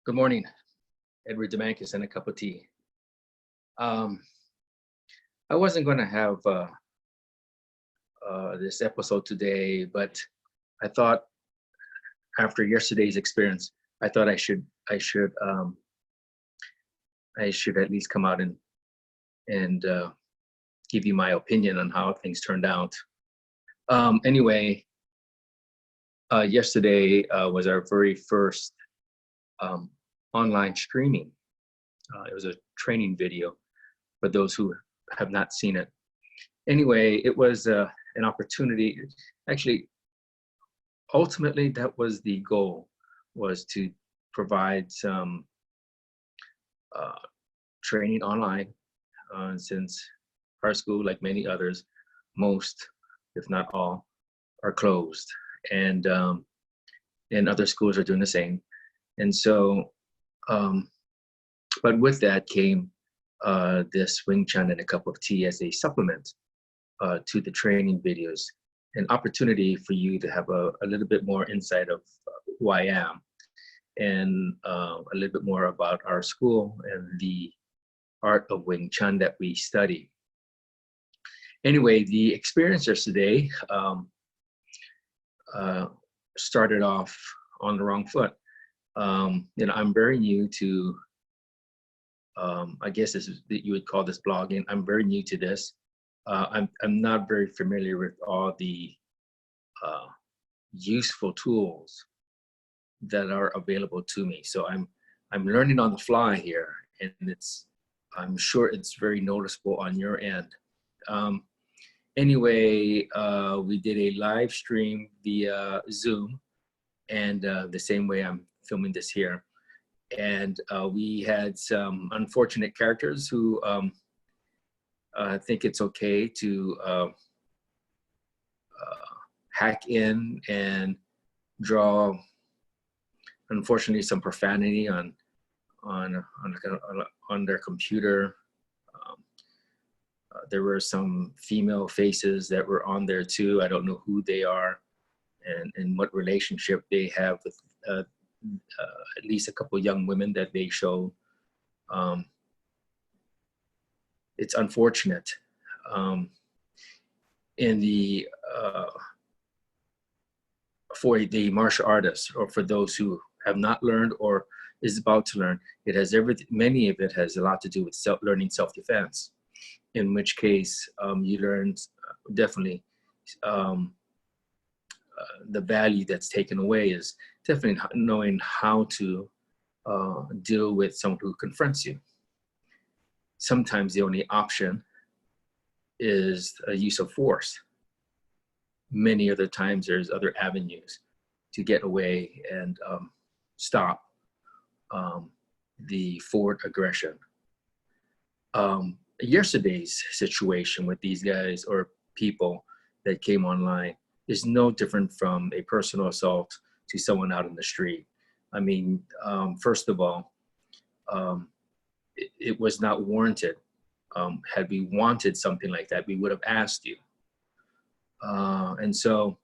Good morning, Edward Dumancas and a cup of tea. Um, I wasn't going to have this episode today, but I thought after yesterday's experience, I thought I should at least come out and give you my opinion on how things turned out. Anyway, yesterday was our very first online streaming. It was a training video for those who have not seen it. Anyway, it was an opportunity. Actually, ultimately, that was the goal, was to provide some training online, since our school, like many others, most, if not all, are closed, and other schools are doing the same. And so, but with that came this Wing Chun and a cup of tea as a supplement to the training videos, an opportunity for you to have a little bit more insight of who I am, and a little bit more about our school and the art of Wing Chun that we study. Anyway, the experience yesterday started off on the wrong foot. I'm very new to, I guess you would call this blogging. I'm very new to this. I'm not very familiar with all the useful tools that are available to me. So I'm learning on the fly here, and I'm sure it's very noticeable on your end. Anyway, we did a live stream via Zoom, and the same way I'm filming this here. And we had some unfortunate characters who think it's okay to hack in and draw, unfortunately, some profanity on their computer. There were some female faces that were on there too. I don't know who they are and what relationship they have with at least a couple of young women that they showed. It's unfortunate. For the martial artists, or for those who have not learned or is about to learn, many of it has a lot to do with learning self-defense. In which case, you learn definitely the value that's taken away is definitely knowing how to deal with someone who confronts you. Sometimes the only option is a use of force. Many other times there's other avenues to get away and stop the forward aggression. Yesterday's situation with these guys or people that came online is no different from a personal assault to someone out in the street. I mean, first of all, it was not warranted. Had we wanted something like that, we would have asked you. And so,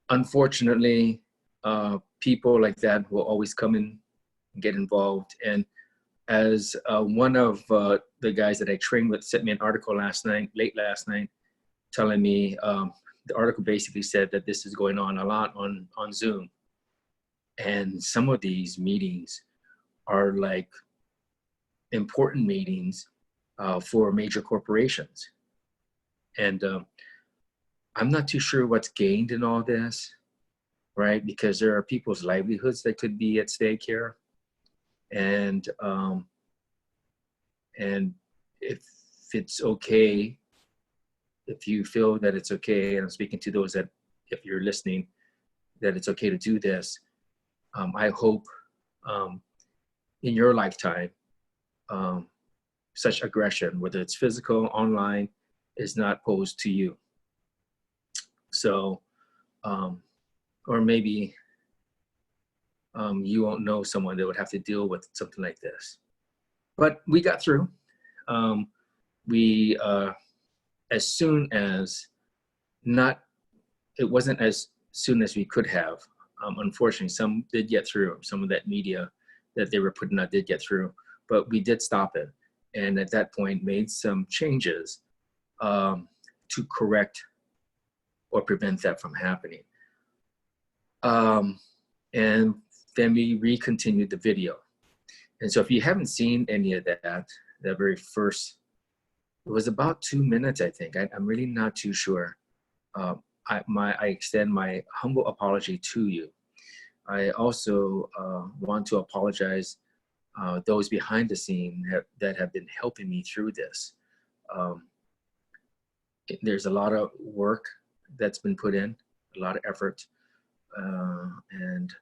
unfortunately, people like that will always come in and get involved. And as one of the guys that I trained with sent me an article late last night, telling me, the article basically said that this is going on a lot on Zoom. And some of these meetings are like important meetings for major corporations. And I'm not too sure what's gained in all this, right? Because there are people's livelihoods that could be at stake here. And if it's okay, if you feel that it's okay, and I'm speaking to those that, if you're listening, that it's okay to do this, I hope in your lifetime, such aggression, whether it's physical, online, is not posed to you. So, or maybe you won't know someone that would have to deal with something like this. But we got through. As soon as it wasn't as soon as we could have, Unfortunately, some did get through. Some of that media that they were putting out did get through, but we did stop it. And at that point made some changes to correct or prevent that from happening. And then we recontinued the video. And so if you haven't seen any of that, the very first, it was about 2 minutes, I think. I'm really not too sure. I extend my humble apology to you. I also want to apologize those behind the scene that have been helping me through this. There's a lot of work that's been put in, a lot of effort, and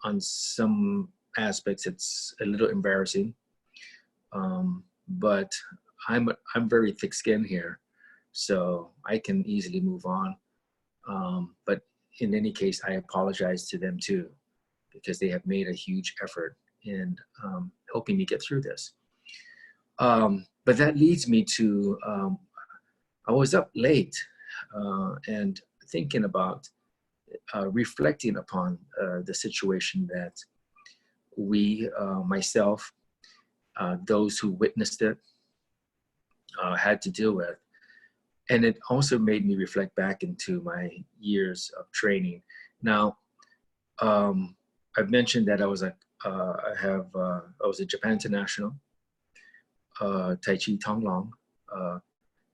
on some aspects it's a little embarrassing, but I'm very thick-skinned here, so I can easily move on. But in any case, I apologize to them too, because they have made a huge effort in helping me get through this. But that leads me to, I was up late and thinking about, reflecting upon the situation that we, myself, those who witnessed it, had to deal with. And it also made me reflect back into my years of training. Now, I've mentioned that I was I was a Japan International, Tai Chi Tonglong,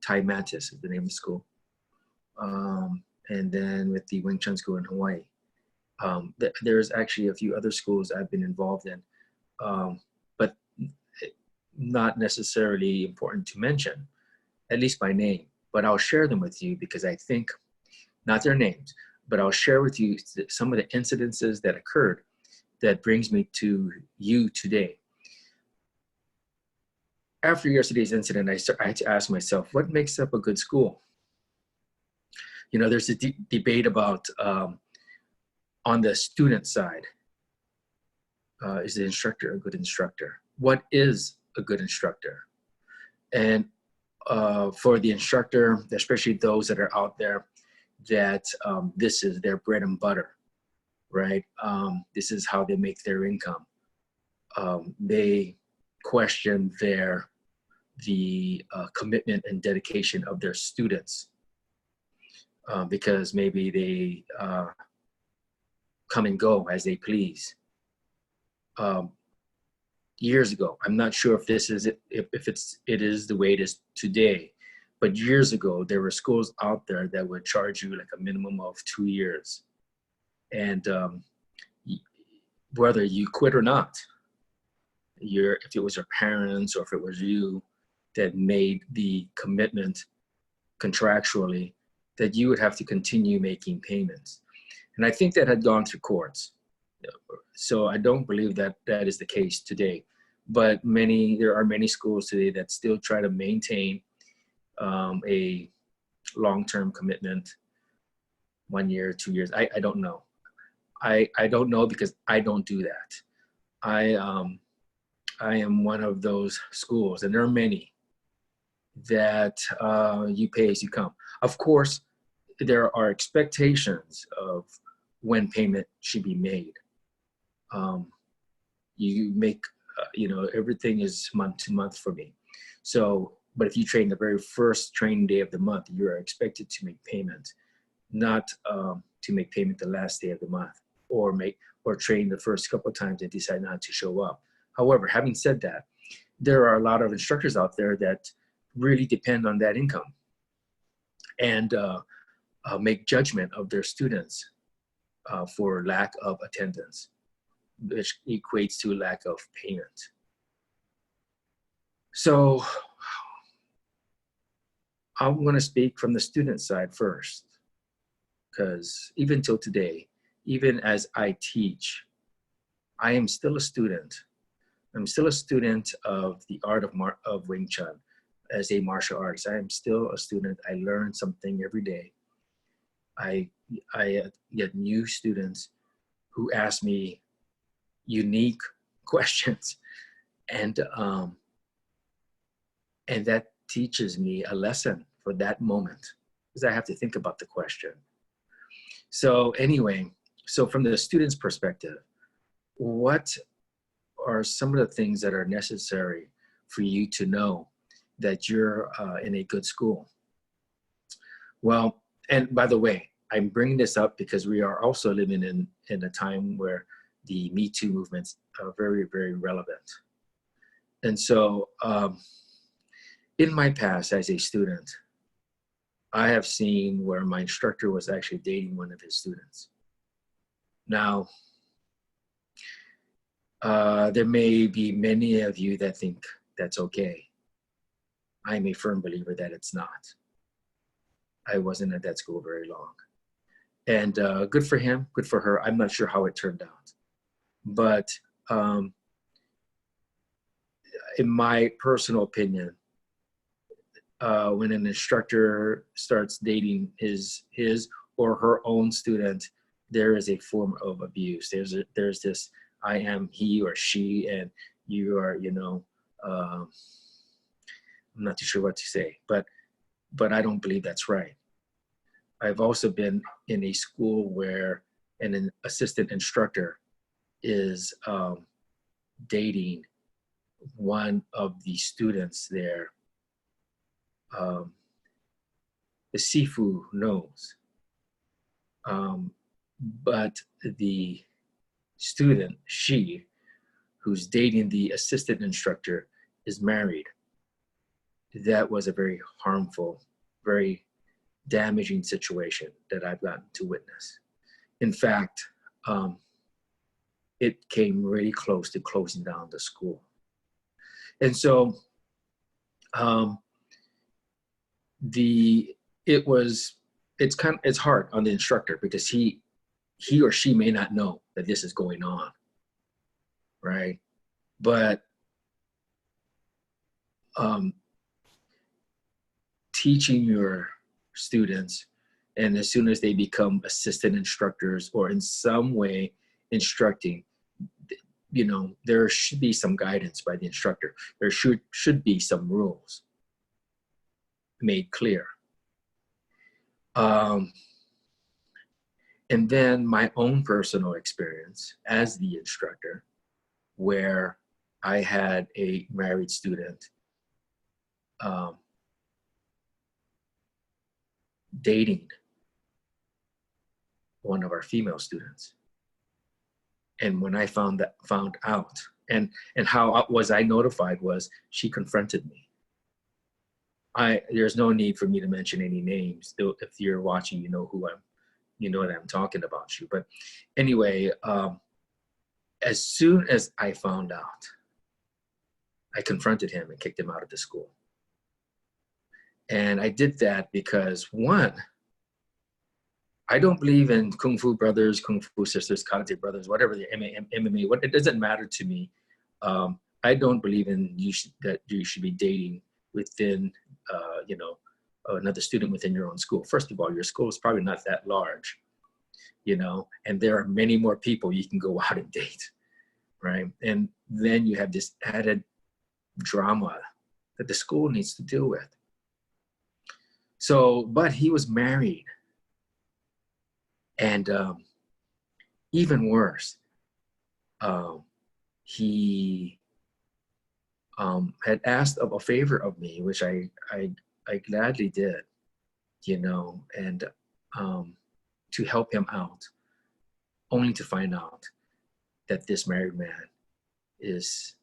Thai Mantis is the name of the school. And then with the Wing Chun school in Hawaii. There's actually a few other schools I've been involved in, but not necessarily important to mention, at least by name. But I'll share them with you because I think, not their names, but I'll share with you some of the incidences that occurred that brings me to you today. After yesterday's incident, I had to ask myself, what makes up a good school? You know, there's a debate about, on the student side, is the instructor a good instructor? What is a good instructor? And for the instructor, especially those that are out there, that this is their bread and butter, right? This is how they make their income. They question the commitment and dedication of their students because maybe they come and go as they please. Years ago, I'm not sure if this is it is the way it is today, but years ago there were schools out there that would charge you like a minimum of 2 years, and whether you quit or not, if it was your parents or if it was you that made the commitment contractually, that you would have to continue making payments. And I think that had gone through courts. So I don't believe that that is the case today. But there are many schools today that still try to maintain a long-term commitment, 1 year, 2 years. I don't know. I don't know because I don't do that. I am one of those schools, and there are many, that you pay as you come. Of course, there are expectations of when payment should be made. You make, everything is month to month for me. So, but if you train the very first training day of the month, you are expected to make payment, not to make payment the last day of the month, or train the first couple of times and decide not to show up. However, having said that, there are a lot of instructors out there that really depend on that income and make judgment of their students for lack of attendance, which equates to lack of payment. So I'm going to speak from the student side first, because even till today, even as I teach, I am still a student. I'm still a student of the art of Wing Chun as a martial artist. I am still a student. I learn something every day. I get new students who ask me unique questions, and that teaches me a lesson for that moment, because I have to think about the question. So anyway, so from the student's perspective, what are some of the things that are necessary for you to know that you're in a good school? Well, and by the way, I'm bringing this up because we are also living in a time where the Me Too movements are very, very relevant. And so in my past as a student, I have seen where my instructor was actually dating one of his students. Now, there may be many of you that think that's okay. I'm a firm believer that it's not. I wasn't at that school very long. And good for him, good for her. I'm not sure how it turned out. But in my personal opinion, when an instructor starts dating his or her own student, there is a form of abuse. There's this, I am he or she, and you are, you know, I'm not too sure what to say, but I don't believe that's right. I've also been in a school where an assistant instructor is dating one of the students there. The Sifu knows, but the student, she, who's dating the assistant instructor, is married. That was a very harmful, very damaging situation that I've gotten to witness. In fact, it came really close to closing down the school. And so it's hard on the instructor because he or she may not know that this is going on, right? But teaching your students, and as soon as they become assistant instructors or in some way instructing, you know, there should be some guidance by the instructor. There should be some rules made clear. And then my own personal experience as the instructor, where I had a married student dating one of our female students. And when I found out, and how was I notified was she confronted me. There's no need for me to mention any names. If you're watching, you know that I'm talking about you. But anyway, as soon as I found out, I confronted him and kicked him out of the school. And I did that because, one, I don't believe in Kung Fu brothers, Kung Fu sisters, Karate brothers, whatever the MMA, it doesn't matter to me. I don't believe in that you should be dating within, another student within your own school. First of all, your school is probably not that large, and there are many more people you can go out and date, right? And then you have this added drama that the school needs to deal with. So, but he was married. And even worse, he had asked a favor of me, which I gladly did, and to help him out, only to find out that this married man is,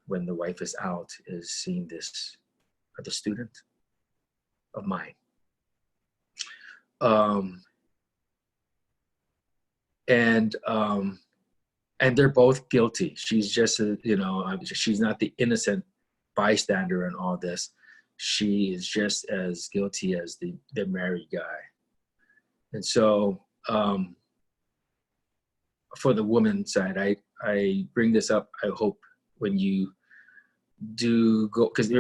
when the wife is out, is seeing this other student of mine. And they're both guilty. She's just, she's not the innocent bystander in all this. She is just as guilty as the married guy. And so, for the woman's side, I bring this up, I hope, when you do go, because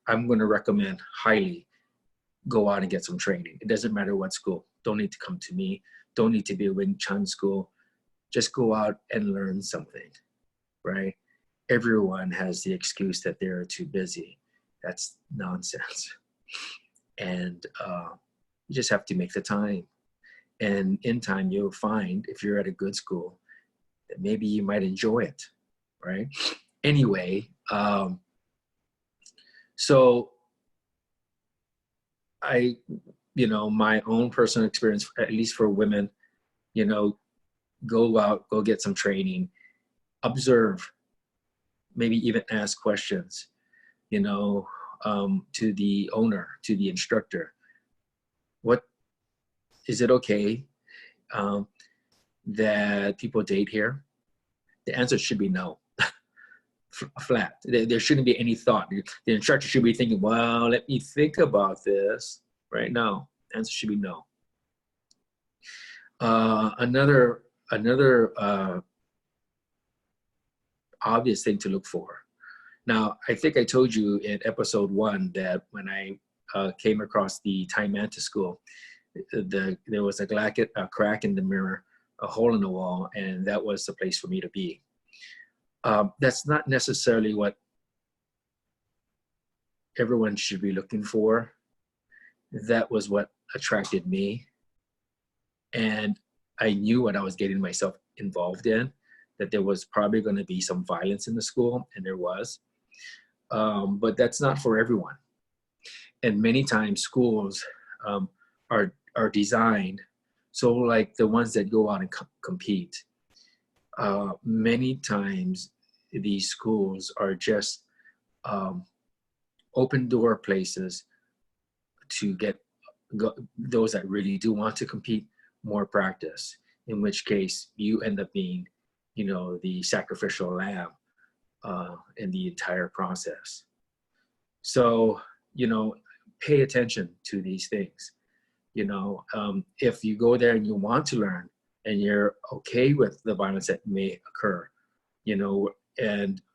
I'm going to recommend highly, go out and get some training. It doesn't matter what school. Don't need to come to me. Don't need to be a Wing Chun school. Just go out and learn something, right? Everyone has the excuse that they're too busy. That's nonsense. And You just have to make the time. And in time, you'll find, if you're at a good school, that maybe you might enjoy it, right? Anyway, so my own personal experience, at least for women, go out, go get some training, observe, maybe even ask questions, to the owner, to the instructor. What, is it okay that people date here? The answer should be no. Flat. There shouldn't be any thought. The instructor should be thinking, well, let me think about this. Right now, the answer should be no. Another obvious thing to look for. Now, I think I told you in episode 1 that when I came across the Thai Manta school, there was a crack in the mirror, a hole in the wall, and that was the place for me to be. That's not necessarily what everyone should be looking for. That was what attracted me. And I knew what I was getting myself involved in, that there was probably going to be some violence in the school, and there was. But that's not for everyone. And many times schools are designed so, like the ones that go out and compete, many times these schools are just open door places to get those that really do want to compete more practice, in which case you end up being, the sacrificial lamb in the entire process. So, pay attention to these things. If you go there and you want to learn and you're okay with the violence that may occur,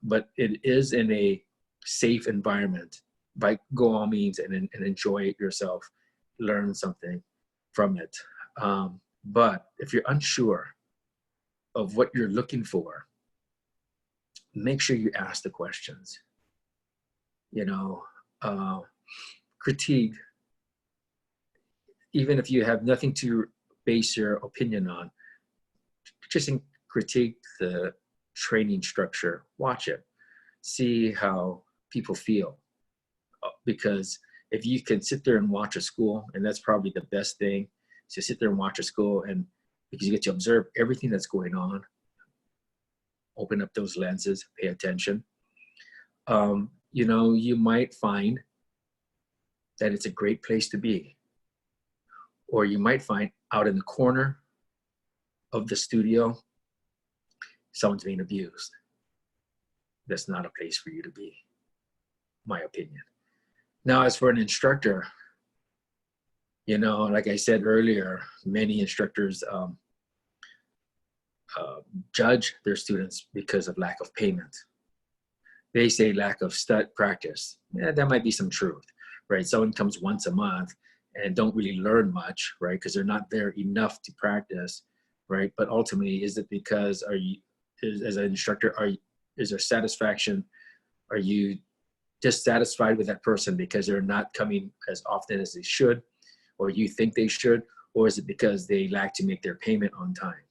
but it is in a safe environment, by go all means and enjoy it yourself, learn something from it. But if you're unsure of what you're looking for, make sure you ask the questions. Critique, even if you have nothing to base your opinion on, just critique the training structure, watch it, see how people feel. Because if you can sit there and watch a school, and that's probably the best thing, to sit there and watch a school, and because you get to observe everything that's going on, open up those lenses, pay attention. You might find that it's a great place to be. Or you might find out in the corner of the studio, someone's being abused. That's not a place for you to be, my opinion. Now, as for an instructor, like I said earlier, many instructors judge their students because of lack of payment. They say lack of practice. Yeah, that might be some truth, right? Someone comes once a month and don't really learn much, right? Because they're not there enough to practice, right? But ultimately, is it because as an instructor, is there satisfaction? Are you dissatisfied with that person because they're not coming as often as they should, or you think they should, or is it because they lack to make their payment on time?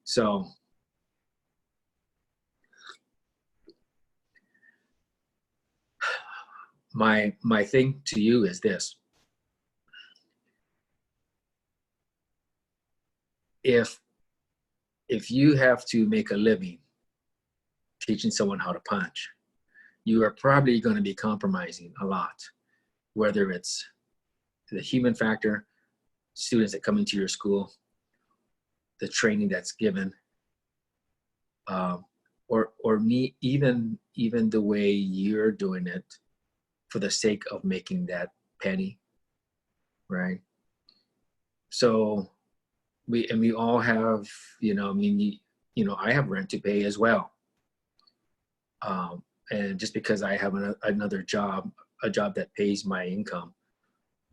So, my thing to you is this. If you have to make a living teaching someone how to punch, you are probably going to be compromising a lot, whether it's the human factor, students that come into your school, the training that's given, or even the way you're doing it for the sake of making that penny, right? So we all have, I have rent to pay as well. And just because I have another job, a job that pays my income,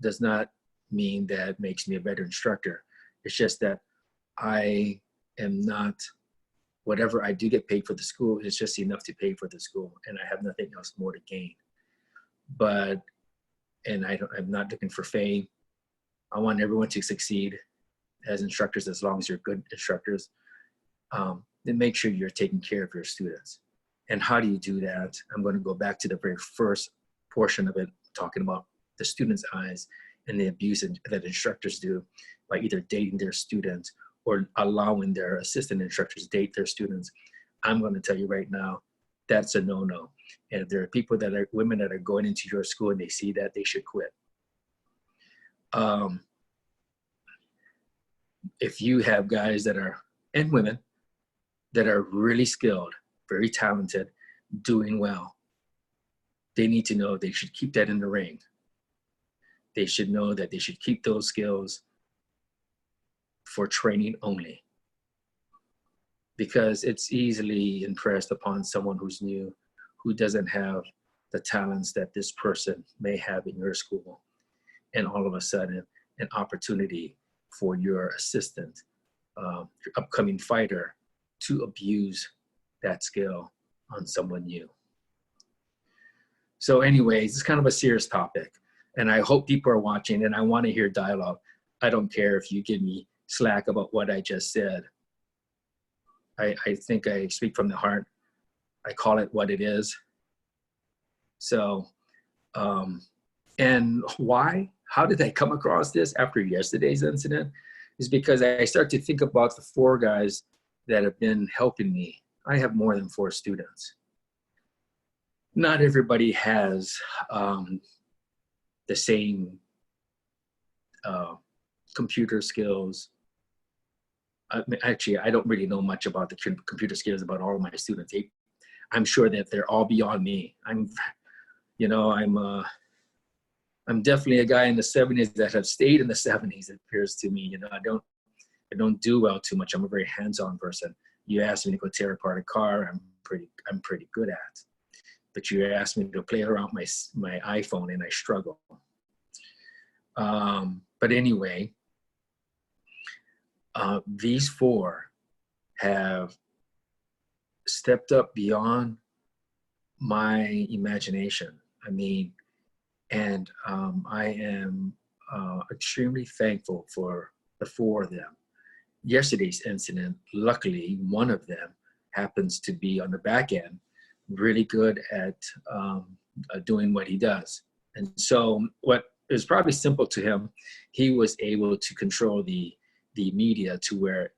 does not mean that makes me a better instructor. It's just that I am not, whatever I do get paid for the school is just enough to pay for the school, and I have nothing else more to gain. I'm not looking for fame. I want everyone to succeed as instructors, as long as you're good instructors. Then make sure you're taking care of your students. And how do you do that? I'm going to go back to the very first portion of it, talking about the students' eyes and the abuse that instructors do by either dating their students or allowing their assistant instructors date their students. I'm going to tell you right now, that's a no-no. And if there are people that are, women that are going into your school and they see that, they should quit. If you have guys that are, and women, that are really skilled, very talented, doing well, they need to know they should keep that in the ring. They should know that they should keep those skills for training only, because it's easily impressed upon someone who's new, who doesn't have the talents that this person may have in your school. And all of a sudden, an opportunity for your assistant, your upcoming fighter, to abuse that skill on someone new. So anyways, it's kind of a serious topic, and I hope people are watching, and I want to hear dialogue. I don't care if you give me slack about what I just said. I think I speak from the heart. I call it what it is. So, and why? How did I come across this after yesterday's incident? Is because I start to think about the 4 guys that have been helping me. I have more than 4 students. Not everybody has the same computer skills. Actually, I don't really know much about the computer skills about all of my students. I'm sure that they're all beyond me. I'm definitely a guy in the 70s that have stayed in the 70s. It appears to me. I don't do well too much. I'm a very hands-on person. You ask me to go tear apart a car, I'm pretty good at. But you ask me to play around my iPhone, and I struggle. But anyway, these 4 have stepped up beyond my imagination. I mean, and I am extremely thankful for the 4 of them. Yesterday's incident, luckily, one of them happens to be on the back end, really good at doing what he does. And so what is probably simple to him, he was able to control the media to where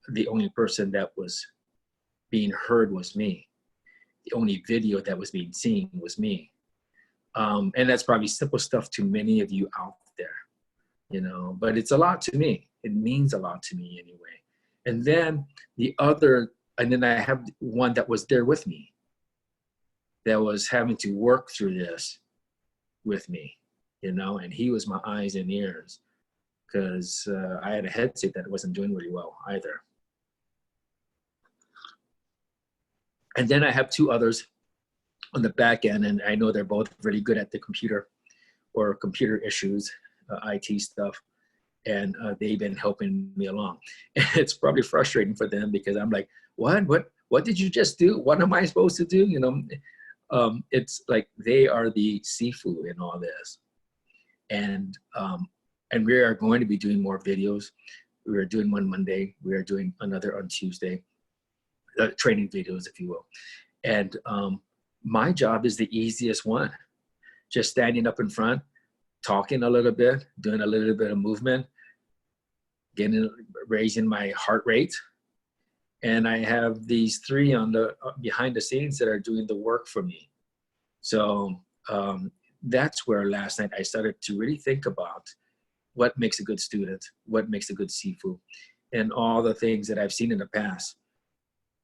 the only person that was being heard was me. The only video that was being seen was me. And that's probably simple stuff to many of you out there, but it's a lot to me. It means a lot to me anyway. And then I have one that was there with me, that was having to work through this with me, and he was my eyes and ears, because I had a headset that wasn't doing really well either. And then I have 2 others on the back end, and I know they're both really good at the computer or computer issues, IT stuff, and they've been helping me along. And it's probably frustrating for them, because I'm like, what did you just do? What am I supposed to do? It's like they are the Sifu in all this. And we are going to be doing more videos. We are doing one Monday. We are doing another on Tuesday, training videos, if you will. And my job is the easiest one. Just standing up in front, talking a little bit, doing a little bit of movement, raising my heart rate. And I have these 3 on the behind the scenes that are doing the work for me. So that's where last night I started to really think about what makes a good student, what makes a good Sifu, and all the things that I've seen in the past.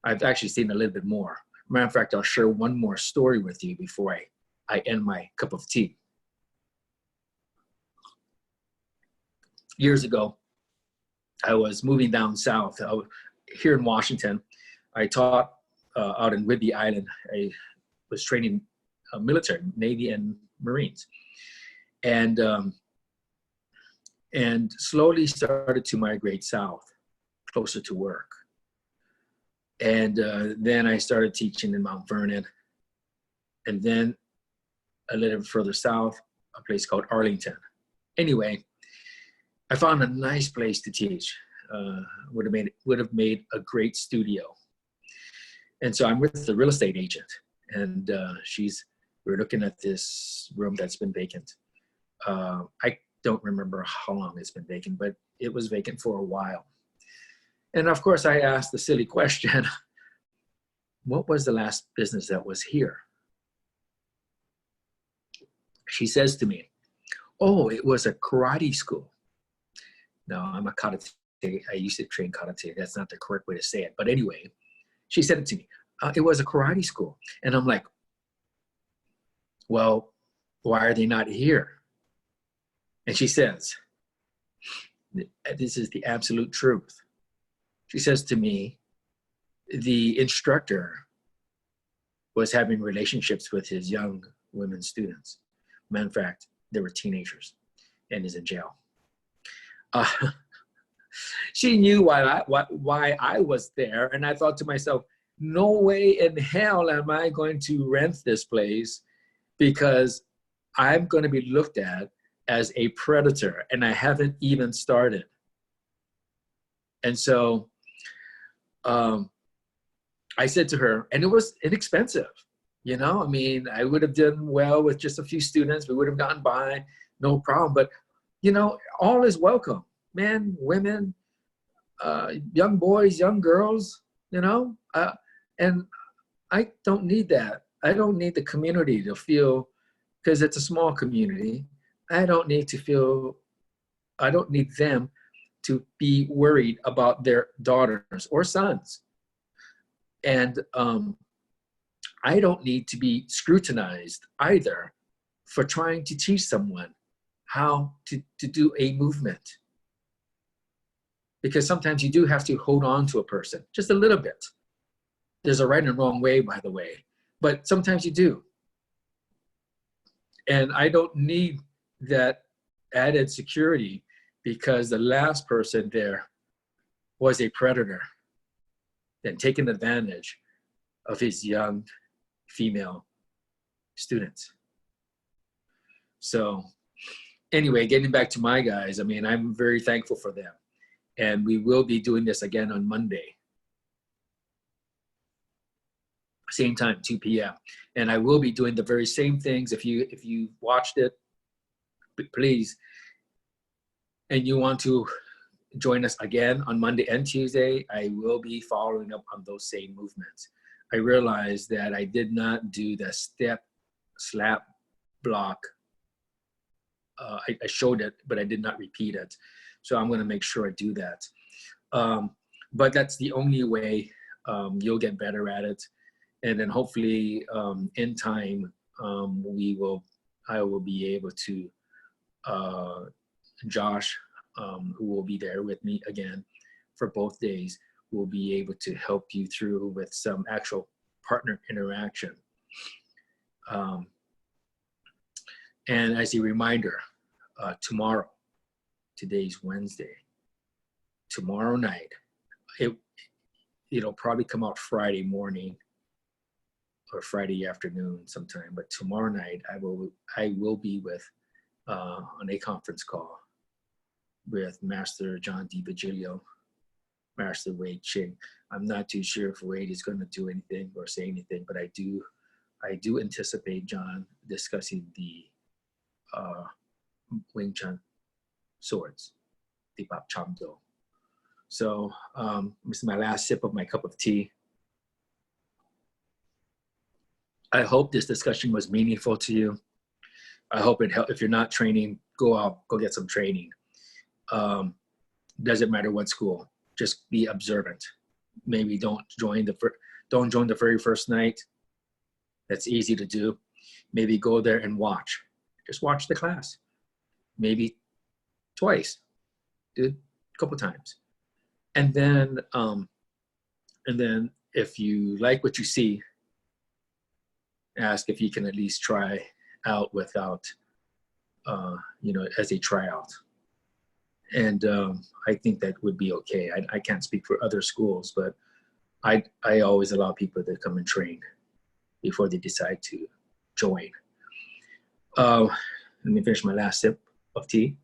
I've actually seen a little bit more. Matter of fact, I'll share one more story with you before I end my cup of tea. Years ago, I was moving down south. Here in Washington, I taught out in Whidbey Island. I was training military, Navy and Marines. And slowly started to migrate south, closer to work. And then I started teaching in Mount Vernon. And then a little further south, a place called Arlington. Anyway, I found a nice place to teach. Would have made a great studio. And so I'm with the real estate agent, and we're looking at this room that's been vacant. I don't remember how long it's been vacant, but it was vacant for a while. And of course, I asked the silly question, what was the last business that was here? She says to me, oh, it was a karate school. No, I'm a karate. I used to train karate. That's not the correct way to say it. But anyway, she said it to me. It was a karate school. And I'm like, well, why are they not here? And she says, this is the absolute truth. She says to me, the instructor was having relationships with his young women students. Matter of fact, they were teenagers and is in jail. She knew why I was there, and I thought to myself, no way in hell am I going to rent this place, because I'm going to be looked at as a predator, and I haven't even started. And so I said to her, and it was inexpensive. You know, I mean, I would have done well with just a few students. We would have gotten by, no problem. But, you know, all is welcome. Men, women, young boys, young girls, you know. And I don't need that. I don't need the community to feel, because it's a small community, I don't need them to be worried about their daughters or sons. And I don't need to be scrutinized either for trying to teach someone how to do a movement. Because sometimes you do have to hold on to a person just a little bit. There's a right and wrong way, by the way, but sometimes you do. And I don't need that added security, because the last person there was a predator and taking advantage of his young female students. So anyway, getting back to my guys, I mean, I'm very thankful for them. And we will be doing this again on Monday. Same time, 2 p.m. And I will be doing the very same things. If you watched it, please, and you want to join us again on Monday and Tuesday, I will be following up on those same movements. I realized that I did not do the step, slap, block. I showed it, but I did not repeat it. So I'm going to make sure I do that. But that's the only way you'll get better at it. And then hopefully in time, I will be able to, Josh, who will be there with me again for both days, will be able to help you through with some actual partner interaction. And as a reminder, tomorrow, today's Wednesday, tomorrow night, it'll probably come out Friday morning or Friday afternoon sometime, but tomorrow night I will be with on a conference call with Master John DiVigilio, Master Wade Ching. I'm not too sure if Wade is going to do anything or say anything, but I do anticipate John discussing the Wing Chun swords, the Bap Cham Do. So this is my last sip of my cup of tea. I hope this discussion was meaningful to you. I hope it helped. If you're not training, go out, go get some training. Doesn't matter what school, just be observant. Maybe don't join the very first night. That's easy to do. Maybe go there and watch. Just watch the class. Maybe twice, do it a couple times. And then if you like what you see, ask if you can at least try out without, as a tryout. And I think that would be okay. I can't speak for other schools, but I always allow people to come and train before they decide to join. Let me finish my last sip of tea.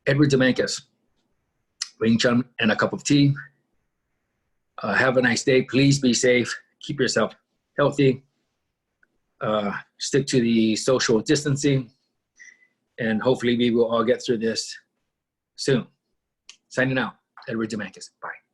Edward Dumancas, Wing Chun and a cup of tea. Have a nice day. Please be safe. Keep yourself healthy. Stick to the social distancing. And hopefully we will all get through this soon. Signing out, Edward Dumancas. Bye.